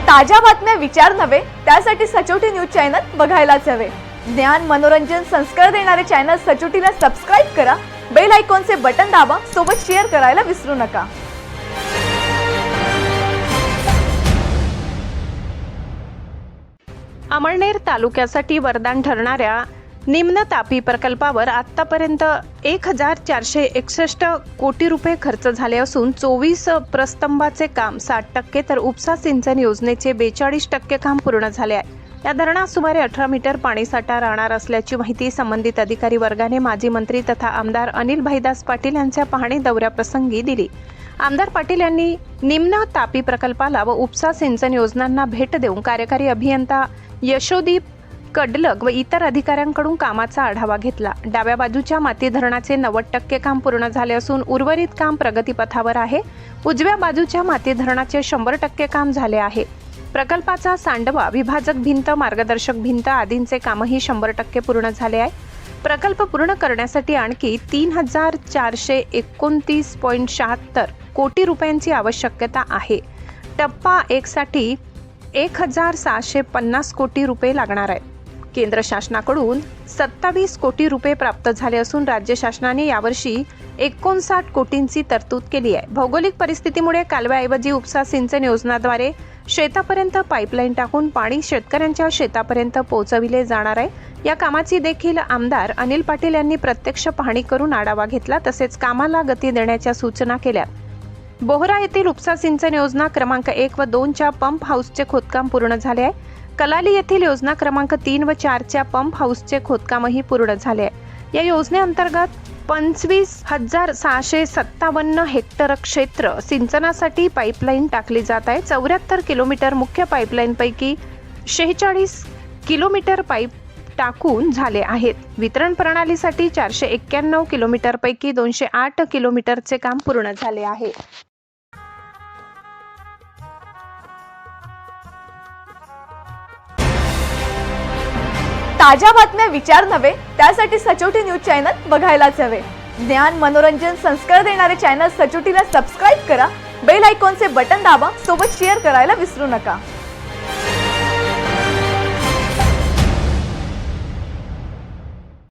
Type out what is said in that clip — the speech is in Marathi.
ताज्या बातम्या विचार नव्हे त्यासाठी सचोटी न्यूज चॅनल बघायलाच हवे। ज्ञान मनोरंजन संस्कार देणारे चॅनल सचोटीला सबस्क्राइब करा, बेल आयकॉनचे बटन दाबा, सोबत शेअर करायला विसरू नका। अमळनेर तालुक्यासाठी वरदान ठरणाऱ्या निम्न तापी प्रकल्पावर आतापर्यंत 1461 कोटी रुपये खर्च झाले असून 24 प्रस्तंभाचे काम 60% तर उपसा सिंचन योजनेचे 42% काम पूर्ण झाले आहे। या धरणात सुमारे 18 मीटर पाणीसाठा राहणार असल्याची माहिती संबंधित अधिकारी वर्गाने माजी मंत्री तथा आमदार अनिल भाईदास पाटील यांच्या पाहणी दौऱ्याप्रसंगी दिली। आमदार पाटील यांनी निम्न तापी प्रकल्पाला व उपसा सिंचन योजनांना भेट देऊन कार्यकारी अभियंता यशोदीप कडलग व इतर अधिकाऱ्यांकडून कामाचा आढावा घेतला। डाव्या बाजूच्या माती धरणाचे 90% काम पूर्ण झाले असून उर्वरित काम प्रगतीपथावर आहे। उजव्या बाजूच्या माती धरणाचे 100% काम झाले आहे। प्रकल्पाचा सांडवा, विभाजक भिंत, मार्गदर्शक भिंत आदींचे कामही 100% पूर्ण झाले आहे। प्रकल्प पूर्ण करण्यासाठी आणखी 3429.76 कोटी रुपयांची आवश्यकता आहे। टप्पा 1 साठी 1750 कोटी रुपये लागणार आहेत। केंद्र शासनाकडून 27 कोटी रुपये प्राप्त झाले असून राज्य शासनाने यावर्षी 59 कोटींची तरतूद केली आहे। भौगोलिक परिस्थितीमुळे कालव्याऐवजी उपसा सिंचन योजनाद्वारे शेतापर्यंत पाईपलाईन टाकून पाणी शेतकऱ्यांच्या शेतापर्यंत पोहोचविले जाणार आहे। या कामाची देखील आमदार अनिल पाटील यांनी प्रत्यक्ष पाहणी करून आढावा घेतला, तसेच कामाला गती देण्याच्या सूचना केल्या। बोहरा येथील उपसा सिंचन योजना क्रमांक 1 व 2 च्या पंप हाऊसचे खोदकाम पूर्ण झाले आहे। कलाली येथील योजना क्रमांक 3 व 4 च्या पंप हाऊसचे खोदकामही पूर्ण झाले आहे। या योजनेअंतर्गत 25,657 हेक्टर क्षेत्र सिंचनासाठी पाईपलाईन टाकली जात आहे। 74 किलोमीटर मुख्य पाईपलाईनपैकी 46 किलोमीटर पाईप टाकून झाले आहेत। वितरण प्रणालीसाठी 491 किलोमीटरपैकी 208 किलोमीटरचे काम पूर्ण झाले आहे। ताज्या बातम्या विचार नव्हे त्यासाठी सचोटी न्यूज चॅनल बघायलाच हवे। ज्ञान मनोरंजन संस्कार देणारे चॅनल सचोटीला सबस्क्राइब करा, बेल आयकॉनचे बटन दाबा, सोबत शेअर करायला विसरू नका।